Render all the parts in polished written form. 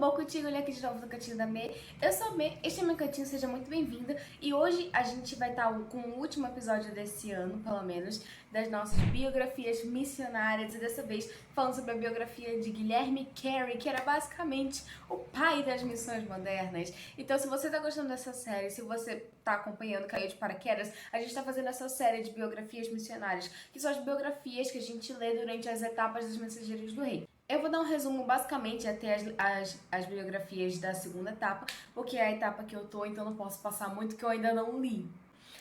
bom contigo? Olha aqui de novo no Cantinho da Mê. Eu sou a Mê, este é meu cantinho, seja muito bem-vinda. E hoje a gente vai estar com o último episódio desse ano, pelo menos, das nossas biografias missionárias. E dessa vez falando sobre a biografia de Guilherme Carey, que era basicamente o pai das missões modernas. Então, se você tá gostando dessa série, se você tá acompanhando, caiu de paraquedas, a gente tá fazendo essa série de biografias missionárias, que são as biografias que a gente lê durante as etapas dos mensageiros do rei. Eu vou dar um resumo basicamente até as biografias da segunda etapa, porque é a etapa que eu tô, então não posso passar muito que eu ainda não li.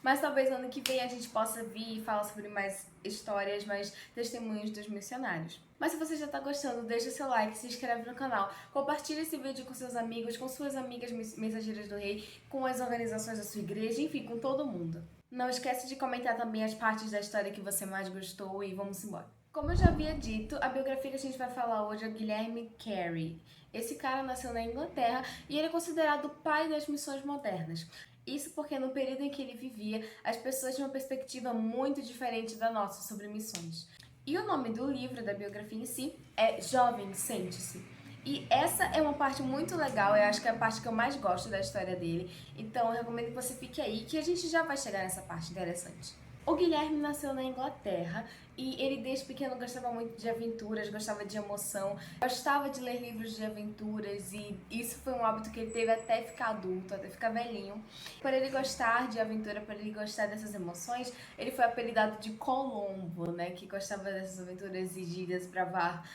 Mas talvez ano que vem a gente possa vir e falar sobre mais histórias, mais testemunhos dos missionários. Mas se você já tá gostando, deixa seu like, se inscreve no canal, compartilha esse vídeo com seus amigos, com suas amigas mensageiras do rei, com as organizações da sua igreja, enfim, com todo mundo. Não esquece de comentar também as partes da história que você mais gostou e vamos embora. Como eu já havia dito, a biografia que a gente vai falar hoje é Guilherme Carey. Esse cara nasceu na Inglaterra e ele é considerado o pai das missões modernas. Isso porque no período em que ele vivia, as pessoas tinham uma perspectiva muito diferente da nossa sobre missões. E o nome do livro, da biografia em si, é Jovem, Sente-se. E essa é uma parte muito legal, eu acho que é a parte que eu mais gosto da história dele. Então eu recomendo que você fique aí, que a gente já vai chegar nessa parte interessante. O Guilherme nasceu na Inglaterra e ele desde pequeno gostava muito de aventuras, gostava de emoção, gostava de ler livros de aventuras e isso foi um hábito que ele teve até ficar adulto, até ficar velhinho. Por ele gostar de aventura, por ele gostar dessas emoções, ele foi apelidado de Colombo, né, que gostava dessas aventuras e de desbravar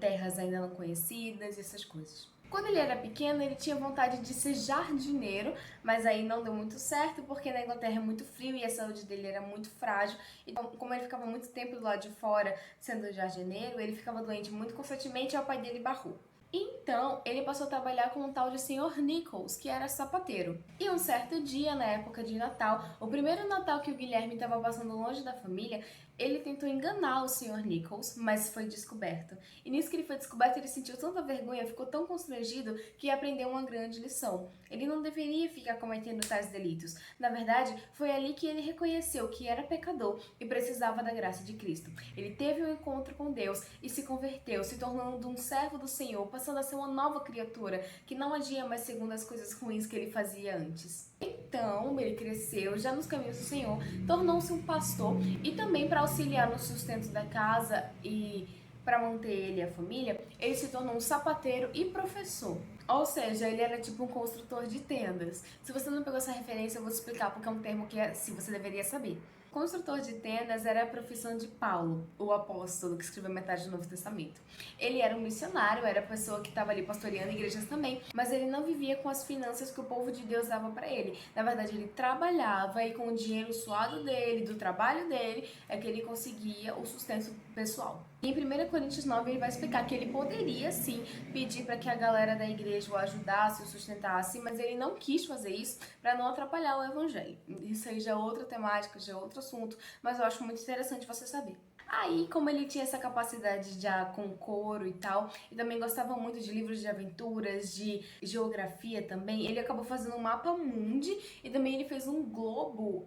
terras ainda não conhecidas e essas coisas. Quando ele era pequeno, ele tinha vontade de ser jardineiro, mas aí não deu muito certo, porque na Inglaterra é muito frio e a saúde dele era muito frágil. Então, como ele ficava muito tempo do lado de fora sendo jardineiro, ele ficava doente muito constantemente e o pai dele barrou. Então, ele passou a trabalhar com um tal de Sr. Nichols, que era sapateiro. E um certo dia, na época de Natal, o primeiro Natal que o Guilherme estava passando longe da família, ele tentou enganar o Sr. Nichols, mas foi descoberto. E nisso que ele foi descoberto, ele sentiu tanta vergonha, ficou tão constrangido que aprendeu uma grande lição. Ele não deveria ficar cometendo tais delitos. Na verdade, foi ali que ele reconheceu que era pecador e precisava da graça de Cristo. Ele teve um encontro com Deus e se converteu, se tornando um servo do Senhor, passando a ser uma nova criatura que não agia mais segundo as coisas ruins que ele fazia antes. Então, ele cresceu já nos caminhos do Senhor, tornou-se um pastor e também para auxiliar no sustento da casa e para manter ele e a família, ele se tornou um sapateiro e professor. Ou seja, ele era tipo um construtor de tendas. Se você não pegou essa referência, eu vou te explicar porque é um termo que você deveria saber. Construtor de tendas era a profissão de Paulo, o apóstolo que escreveu metade do Novo Testamento. Ele era um missionário, era a pessoa que estava ali pastoreando igrejas também, mas ele não vivia com as finanças que o povo de Deus dava para ele. Na verdade, ele trabalhava e com o dinheiro suado dele, do trabalho dele, é que ele conseguia o sustento pessoal. Em 1 Coríntios 9, ele vai explicar que ele poderia, sim, pedir para que a galera da igreja o ajudasse, o sustentasse, mas ele não quis fazer isso para não atrapalhar o evangelho. Isso aí já é outra temática, já é outro assunto, mas eu acho muito interessante você saber. Aí, como ele tinha essa capacidade já com couro e tal, e também gostava muito de livros de aventuras, de geografia também, ele acabou fazendo um mapa mundi e também ele fez um globo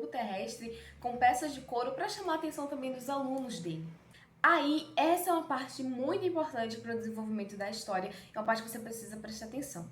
terrestre com peças de couro para chamar a atenção também dos alunos dele. Aí, essa é uma parte muito importante para o desenvolvimento da história, é uma parte que você precisa prestar atenção.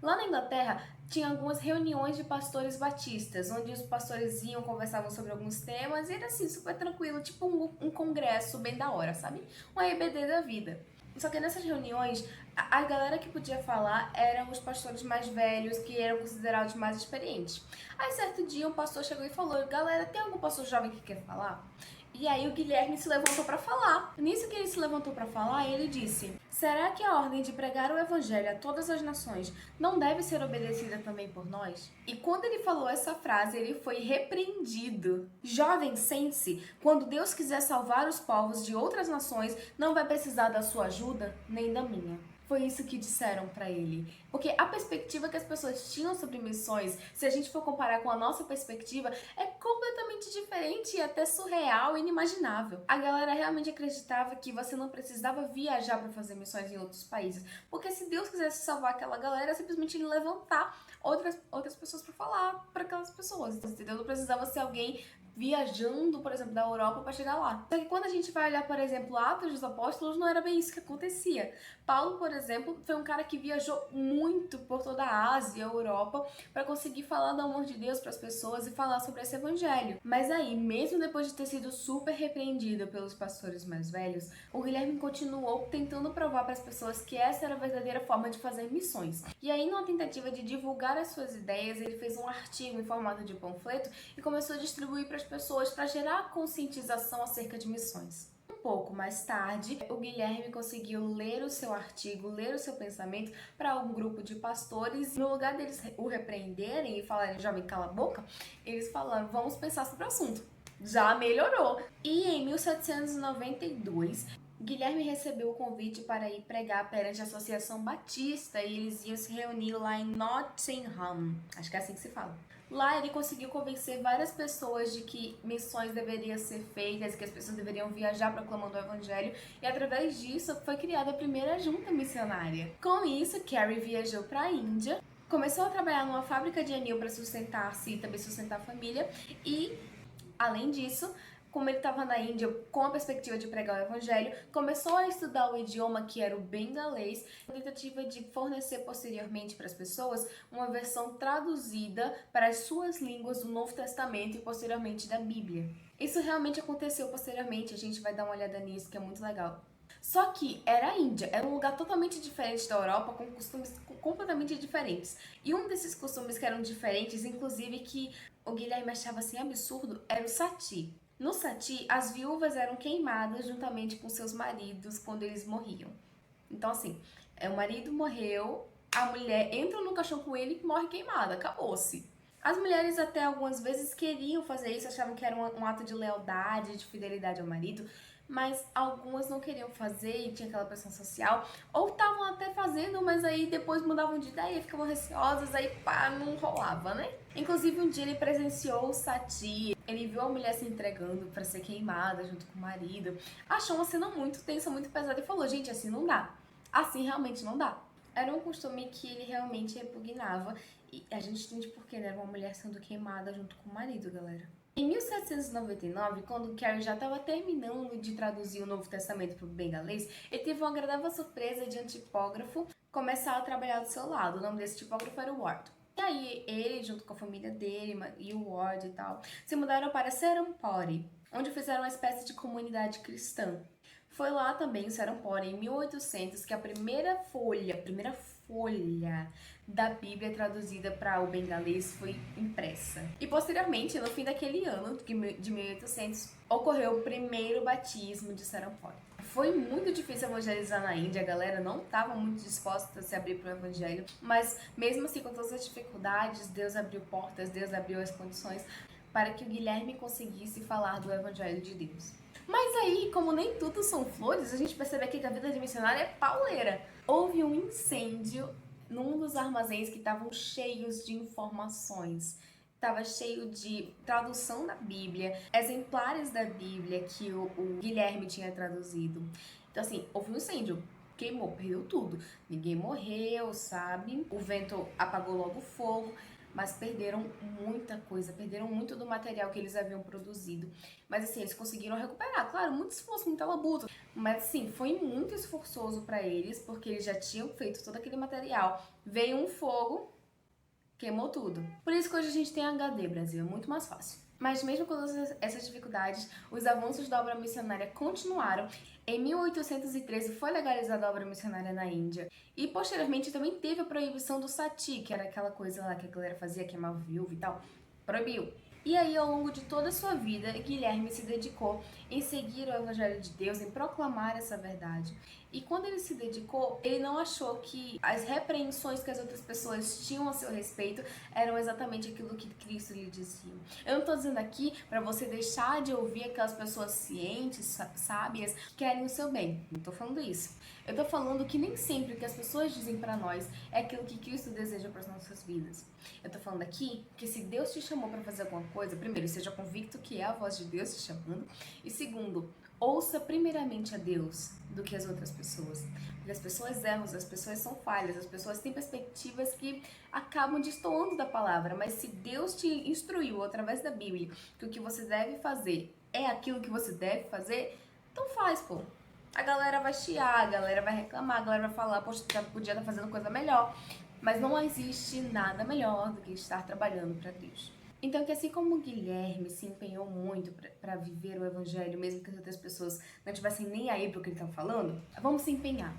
Lá na Inglaterra, tinha algumas reuniões de pastores batistas, onde os pastores iam, conversavam sobre alguns temas, e era assim, super tranquilo, tipo um congresso bem da hora, sabe? Um EBD da vida. Só que nessas reuniões, a galera que podia falar eram os pastores mais velhos, que eram considerados mais experientes. Aí, certo dia, um pastor chegou e falou: galera, tem algum pastor jovem que quer falar? E aí o Guilherme se levantou para falar. Nisso que ele se levantou para falar, ele disse: será que a ordem de pregar o evangelho a todas as nações não deve ser obedecida também por nós? E quando ele falou essa frase, ele foi repreendido. Jovem, sente-se, quando Deus quiser salvar os povos de outras nações, não vai precisar da sua ajuda, nem da minha. Foi isso que disseram pra ele. Porque a perspectiva que as pessoas tinham sobre missões, se a gente for comparar com a nossa perspectiva, é completamente diferente e até surreal e inimaginável. A galera realmente acreditava que você não precisava viajar para fazer missões em outros países. Porque se Deus quisesse salvar aquela galera, simplesmente ele levantar outras pessoas para falar para aquelas pessoas, entendeu? Não precisava ser alguém viajando, por exemplo, da Europa para chegar lá. Só que quando a gente vai olhar, por exemplo, Atos dos Apóstolos, não era bem isso que acontecia. Paulo, por exemplo, foi um cara que viajou muito por toda a Ásia e a Europa para conseguir falar do amor de Deus para as pessoas e falar sobre esse evangelho. Mas aí, mesmo depois de ter sido super repreendido pelos pastores mais velhos, o Guilherme continuou tentando provar para as pessoas que essa era a verdadeira forma de fazer missões. E aí, numa tentativa de divulgar as suas ideias, ele fez um artigo em formato de panfleto e começou a distribuir para as pessoas para gerar conscientização acerca de missões. Um pouco mais tarde, o Guilherme conseguiu ler o seu artigo, ler o seu pensamento para um grupo de pastores. No lugar deles o repreenderem e falarem, jovem, cala a boca, eles falaram, vamos pensar sobre o assunto. Já melhorou. E em 1792, Guilherme recebeu o convite para ir pregar perante a Associação Batista e eles iam se reunir lá em Nottingham. Acho que é assim que se fala. Lá ele conseguiu convencer várias pessoas de que missões deveriam ser feitas, que as pessoas deveriam viajar proclamando o evangelho, e através disso foi criada a primeira junta missionária. Com isso, Carey viajou para a Índia, começou a trabalhar numa fábrica de anil para sustentar-se e também sustentar a família, e além disso, como ele estava na Índia com a perspectiva de pregar o evangelho, começou a estudar o idioma que era o bengalês, na tentativa de fornecer posteriormente para as pessoas uma versão traduzida para as suas línguas do Novo Testamento e posteriormente da Bíblia. Isso realmente aconteceu posteriormente, a gente vai dar uma olhada nisso, que é muito legal. Só que era a Índia, era um lugar totalmente diferente da Europa, com costumes completamente diferentes. E um desses costumes que eram diferentes, inclusive que o Guilherme achava assim absurdo, era o sati. No sati, as viúvas eram queimadas juntamente com seus maridos quando eles morriam. Então assim, o marido morreu, a mulher entra no caixão com ele e morre queimada, acabou-se. As mulheres até algumas vezes queriam fazer isso, achavam que era um ato de lealdade, de fidelidade ao marido, mas algumas não queriam fazer e tinha aquela pressão social, ou estavam até fazendo, mas aí depois mudavam de ideia, ficavam receosas, aí pá, não rolava, né? Inclusive um dia ele presenciou o sati, ele viu a mulher se entregando para ser queimada junto com o marido, achou uma cena muito tensa, muito pesada e falou, gente, assim não dá, assim realmente não dá. Era um costume que ele realmente repugnava e a gente entende por que, né? Era uma mulher sendo queimada junto com o marido, galera. Em 1799, quando Carey já estava terminando de traduzir o Novo Testamento para o bengalês, ele teve uma agradável surpresa de um tipógrafo começar a trabalhar do seu lado. O nome desse tipógrafo era Ward. E aí, ele, junto com a família dele e o Ward e tal, se mudaram para Serampore, onde fizeram uma espécie de comunidade cristã. Foi lá também, em Serampore, em 1800, que a primeira folha da Bíblia traduzida para o bengalês foi impressa. E posteriormente, no fim daquele ano, de 1800, ocorreu o primeiro batismo de Serampore. Foi muito difícil evangelizar na Índia, a galera não estava muito disposta a se abrir para o evangelho, mas mesmo assim, com todas as dificuldades, Deus abriu portas, Deus abriu as condições para que o Guilherme conseguisse falar do evangelho de Deus. Mas aí, como nem tudo são flores, a gente percebe aqui que a vida de missionário é pauleira. Houve um incêndio num dos armazéns que estavam cheios de informações. Estava cheio de tradução da Bíblia, exemplares da Bíblia que o Guilherme tinha traduzido. Então assim, houve um incêndio, queimou, perdeu tudo. Ninguém morreu, sabe? O vento apagou logo o fogo, mas perderam muita coisa, perderam muito do material que eles haviam produzido. Mas assim, eles conseguiram recuperar, claro, muito esforço, muita labuta, mas assim, foi muito esforçoso para eles, porque eles já tinham feito todo aquele material. Veio um fogo, queimou tudo. Por isso que hoje a gente tem HD, Brasil, é muito mais fácil. Mas mesmo com todas essas dificuldades, os avanços da obra missionária continuaram. Em 1813 foi legalizada a obra missionária na Índia. E posteriormente também teve a proibição do sati, que era aquela coisa lá que a galera fazia, queimava viúva e tal. Proibiu. E aí, ao longo de toda a sua vida, Guilherme se dedicou em seguir o Evangelho de Deus, em proclamar essa verdade. E quando ele se dedicou, ele não achou que as repreensões que as outras pessoas tinham a seu respeito eram exatamente aquilo que Cristo lhe dizia. Eu não estou dizendo aqui para você deixar de ouvir aquelas pessoas cientes, sábias, que querem o seu bem. Não estou falando isso. Eu estou falando que nem sempre o que as pessoas dizem para nós é aquilo que Cristo deseja para as nossas vidas. Eu estou falando aqui que se Deus te chamou para fazer alguma coisa, primeiro, seja convicto que é a voz de Deus te chamando. E segundo, ouça primeiramente a Deus do que as outras pessoas. Porque as pessoas erram, as pessoas são falhas, as pessoas têm perspectivas que acabam destoando da palavra. Mas se Deus te instruiu através da Bíblia que o que você deve fazer é aquilo que você deve fazer, então faz, pô. A galera vai chiar, a galera vai reclamar, a galera vai falar, poxa, tu podia estar fazendo coisa melhor. Mas não existe nada melhor do que estar trabalhando para Deus. Então, que assim como o Guilherme se empenhou muito para viver o evangelho, mesmo que as outras pessoas não tivessem nem aí pro que ele estava falando, vamos se empenhar.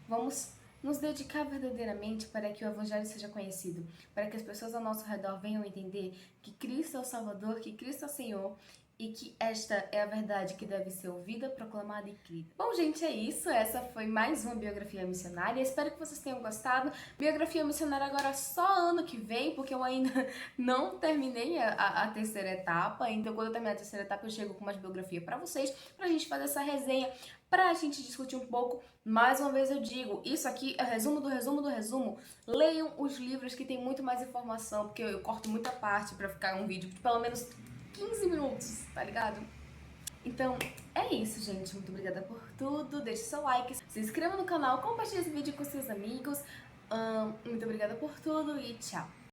Vamos nos dedicar verdadeiramente para que o evangelho seja conhecido, para que as pessoas ao nosso redor venham entender que Cristo é o Salvador, que Cristo é o Senhor e que esta é a verdade que deve ser ouvida, proclamada e crida. Bom, gente, é isso. Essa foi mais uma biografia missionária. Espero que vocês tenham gostado. Biografia missionária agora só ano que vem, porque eu ainda não terminei a terceira etapa. Então, quando eu terminar a terceira etapa, eu chego com mais biografia para vocês, pra gente fazer essa resenha, pra gente discutir um pouco. Mais uma vez eu digo, isso aqui é o resumo do resumo do resumo. Leiam os livros que tem muito mais informação, porque eu corto muita parte pra ficar um vídeo de pelo menos 15 minutos, tá ligado? Então, é isso, gente. Muito obrigada por tudo. Deixe seu like, se inscreva no canal, compartilhe esse vídeo com seus amigos. Muito obrigada por tudo e tchau!